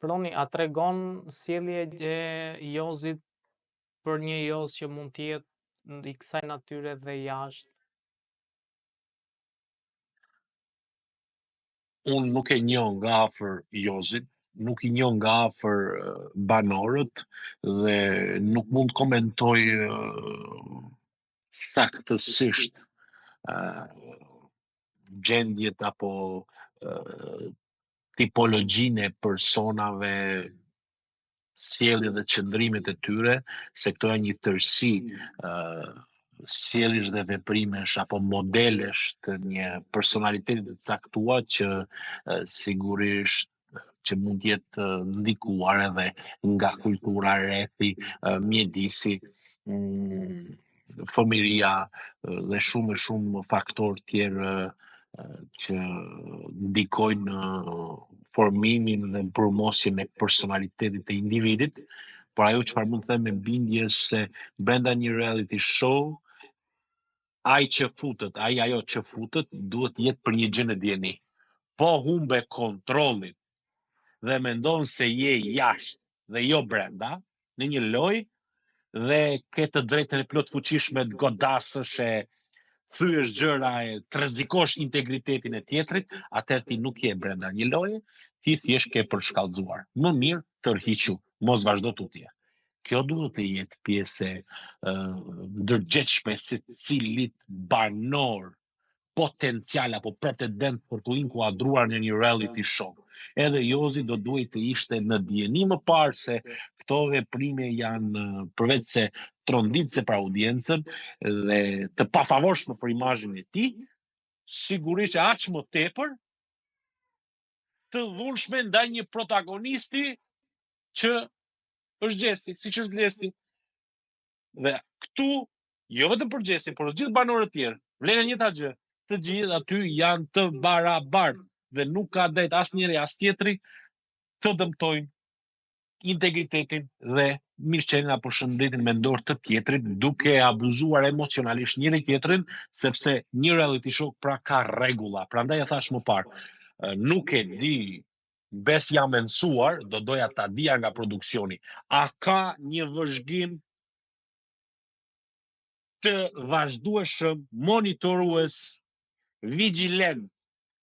Froni, a tregon sjellje e Jozit për një Joz që mund të jetë i kësaj natyre dhe jashtë? Unë nuk e njoh nga afër Jozin, nuk i njoh nga afër banorët dhe nuk mund të komentoj saktësisht gjendjet apo tipologjinë e personave, sjelljet dhe qëndrimet e tyre, se këto janë një tërësi sjelljesh dhe veprimesh apo modelesh të një personaliteti të caktuar që sigurisht që mund të jetë ndikuar edhe nga kultura, rrethi, mjedisi, fëmijëria dhe shumë e shumë faktorë tjerë që ndikojnë në formimin dhe promosjen e personalitetit të individit, por ajo çfarë mund të them me bindje është se brenda një reality show ai ajo që futet duhet të jetë për një gjë në dieni. Po humbe kontrollin dhe mendon se je jashtë dhe jo brenda në një lojë dhe ke të drejtën e plot fuqishme të godasësh e thyesh gjëra e të rrezikosh integritetin e tjetrit, atëherë ti nuk je brenda një loje, ti thjesht ke përshkallëzuar. Më mirë tërhiqu, mos vazhdo tutje. Kjo duhet të jetë pjesë e ndërgjegjshme se cilit banor potencial apo pretendent për të inkuadruar në një reality show. Edhe Jozi do duhet të ishte në dieni më parë se këto veprime janë përveç se tronditse për audiencën dhe të pafavorshme për imazhin e tij, sigurisht e aq më tepër të dhunshme ndaj një protagonisti që është Gjesti, siç është Gjesti. Dhe këtu, jo vetëm për Gjestin, por të gjithë banorët tjerë, vlen e njëjta gjë. Të gjithë aty janë të barabartë dhe nuk ka drejt asnjëri as tjetri të dëmtojnë integritetin dhe mirëqenien apo shëndetin mendor të tjetrit duke abuzuar emocionalisht njëri tjetrin, sepse një reality show pra ka rregulla. Prandaj e thash më parë, nuk e di, bes jam mësuar, do doja ta dija nga produksioni. A ka një vëzhgim të vazhdueshëm, monitorues, vigjilent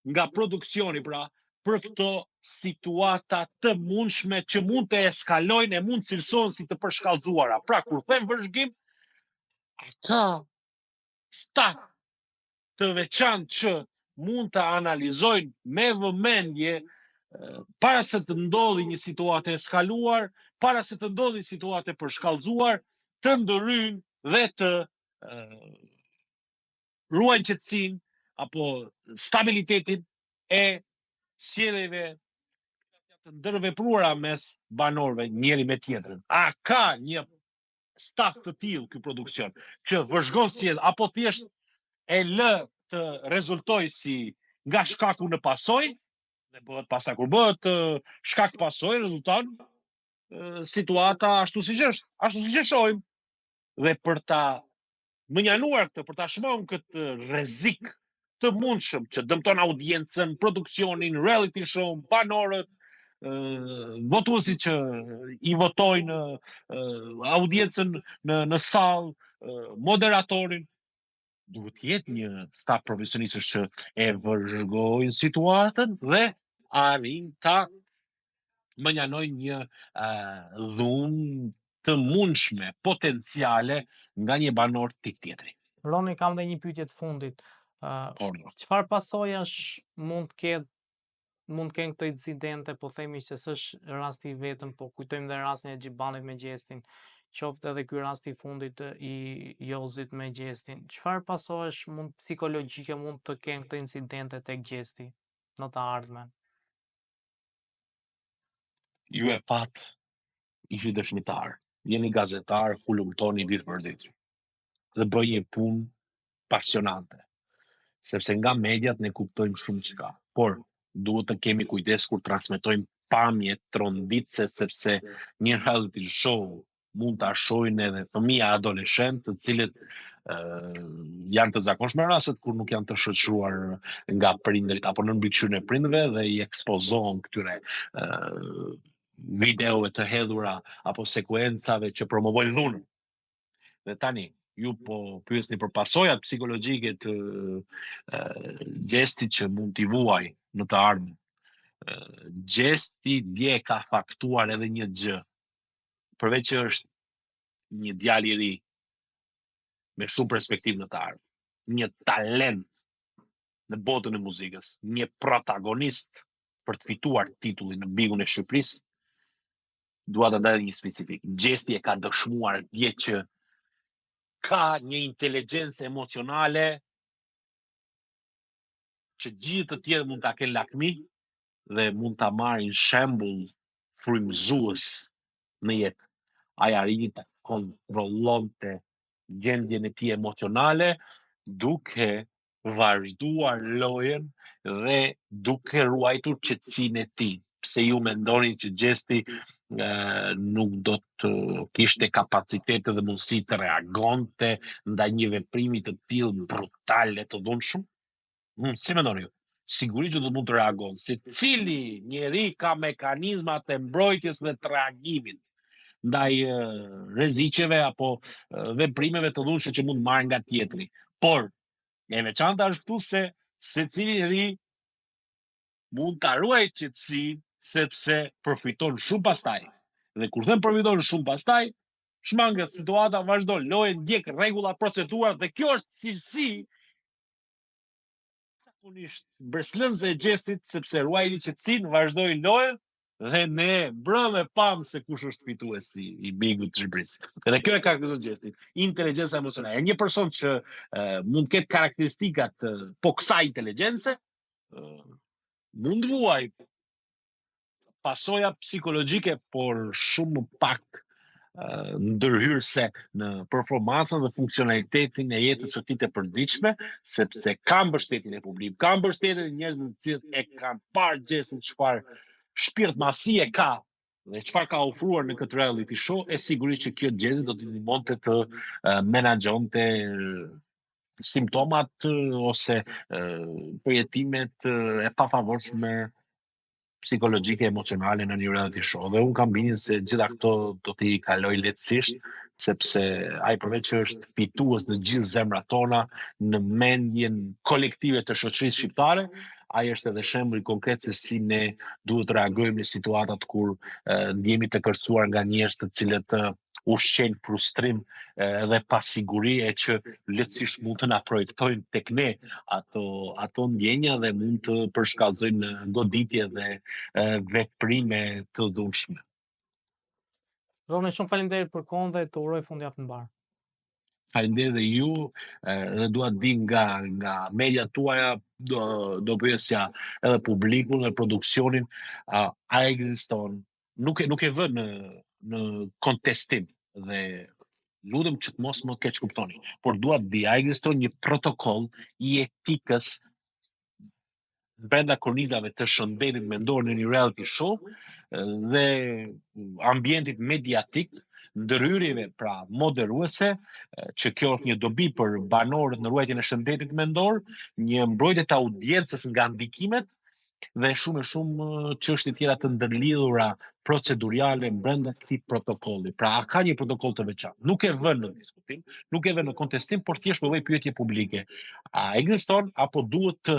nga produksioni pra për këto situata të mundshme që mund të eskalojnë e mund cilësohen si të përshkallëzuara. Pra kur them vëzhgim, ka staf të veçantë që mund të analizojnë me vëmendje para se të ndodhi një situatë e eskaluar, para se të ndodhi situatë e përshkallëzuar, të ndërhyjnë dhe të ruajnë qetësinë apo stabilitetin e sjelljeve të ndërvepruara mes banorëve njëri me tjetrin. A ka një staf të tillë ky produksion që vëzhgon sjell apo thjesht e lë të rezultojë si nga shkaku në pasojë dhe bëhet pastaj kur bëhet shkak pasojë rezulton situata ashtu siç e shohim. Dhe për ta mënjanuar këtë, për ta shmangur këtë rrezik të mundshëm që dëmton audiencën, produksionin, reality show, banorët, votuesit që i votojnë, audiencën në sallë, moderatorin, duhet të jetë një staf profesionistësh që e vëzhgojnë situatën dhe arrin ta mënjanojnë një dhunë të mundshme, potenciale nga një banor tjetri. Roni, kam dhe një pyetje të fundit. Çfarë pasojash mund të kenë këto incidente, po themi që s'është rasti i vetëm, po kujtojmë dhe rastin e Xhibanit me Gjestin, qoftë edhe ky rast i fundit i Jozit me Gjestin. Çfarë pasojash psikologjike mund të kenë këto incidente tek Gjesti në të ardhmen? Ju e pat, ishi dëshmitar, jeni gazetar, hulumtoni ditë për ditë dhe bëj një punë pasionante, sepse nga mediat ne kuptojmë shumë çka, por duhet të kemi kujdes kur transmetojmë pamje tronditse, sepse një reality show mund ta shohin edhe fëmijë adoleshent, të cilët janë të zakonshme rastet kur nuk janë të shoqëruar nga prindërit apo në mbikëqyrjen e prindërve dhe i ekspozohen këtyre videove të hedhura apo sekuencave që promovojnë dhunën. Dhe tani, ju po pyesni për pasojat psikologjike të gjestit që mund t'i vuaj në të ardhmen. Gjesti dje ka faktuar edhe një gjë, përveç që është një djalë i ri me shumë perspektivë në të ardhmen, një talent në botën e muzikës, një protagonist për të fituar titullin në bigun e Shqipërisë, dua të ndaj një specifik. Gjesti e ka dëshmuar dje që ka një inteligjencë emocionale që gjithë të tjerë mund ta kenë lakmi dhe mund ta marrin shembull frymëzues në jetë. Ai arriti të kontrollonte gjendjen e tij emocionale duke vazhduar lojën dhe duke ruajtur qetësinë e tij. Pse ju mendoni që Gjesti nuk do të kishte kapacitete dhe mundësi të reagonte ndaj një veprimi të tillë brutale të dhunshëm? Si mendoni ju? Sigurisht që do mund të reagon. Se cili njeri ka mekanizmat e mbrojtjes dhe të reagimit ndaj rreziqeve apo veprimeve të dhunshme që mund marrë nga tjetri. Por e veçanta është këtu se secili njeri mund ta ruajë qetësinë sepse përfiton shumë pastaj. Dhe kur them përfiton shumë pastaj, shmanget situata, vazhdon, lojë, ndjek rregulla, procedura dhe kjo është cilësi zakonisht breslënse e Gjestit sepse ruajti qetësinë, vazhdoi lojën dhe ne brëm e pam se kush është fituesi i bigut të Shqipërisë. Dhe kjo e karakterizon Gjestin, inteligjenca emocionale. Një person që mund të ketë karakteristikat po kësaj inteligjence, mund vuaj pasoja psikologjike, por shumë pak ndërhyrëse në performancën dhe funksionalitetin e jetës së tij të përditshme, sepse ka mbështetjen e publikut, ka mbështetjen e njerëzve të cilët e kanë parë Gjestin çfarë shpirt masie ka dhe çfarë ka ofruar në këtë reality show, e sigurisht që kjo Gjesti do t'i ndihmonte të menaxhonte simptomat ose përjetimet e pafavorshme psikologjike, emocionale në një reality show. Dhe unë kam bindjen se gjitha këto do t'i kaloj lehtësisht, sepse ai përveç që është fitues në gjithë zemrat tona, në mendjen kolektive të shoqërisë shqiptare, ai është edhe shembull konkret se si ne duhet të reagojmë në situatat kur ndjehemi të kërcësuar nga njerëz të cilët ushqejnë frustrim dhe pasiguri e që lehtësisht mund të na projektojnë tek ne ato ndjenja dhe mund të përshkallëzojnë goditje dhe veprime të dhunshme. Roni, shumë faleminderit për kohën dhe të uroj fundjavë të mbar. Faleminderit dhe ju, dhe dua të di nga media tuaja, do pyesja edhe publikun dhe produksionin, a ekziston, nuk e vë në kontestim dhe lutem që të mos më keq kuptoni, por dua të di, a ekziston një protokoll i etikës brenda kornizave të shëndetit mendor në një reality show dhe ambientit mediatik, ndërhyrjeve pra moderuese, që kjo është një dobi për banorët në ruajtjen e shëndetit mendor, një mbrojtje të audiencës nga ndikimet dhe shumë çështje tjera të ndërlidhura procedurale brenda këtij protokolli. Pra, a ka një protokoll të veçantë? Nuk e vën në diskutim, nuk e vën në kontestim, por thjesht po bëj pyetje publike. A ekziston apo duhet të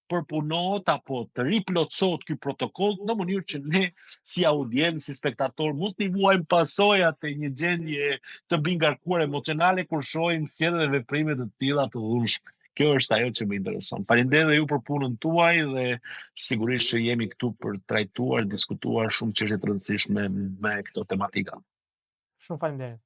përpunohet apo të riplotësohet ky protokoll në mënyrë që ne si audiencë, si spektator mund t'i vuajmë pasojat e një gjendje të bingarkuar emocionale kur shohim sjellje dhe veprime të tilla të dhunshme. Kjo është ajo që më intereson. Faleminderit dhe ju për punën tuaj dhe sigurisht që jemi këtu për trajtuar, diskutuar shumë çështje të rëndësishme me këto tematika. Shumë faleminderit.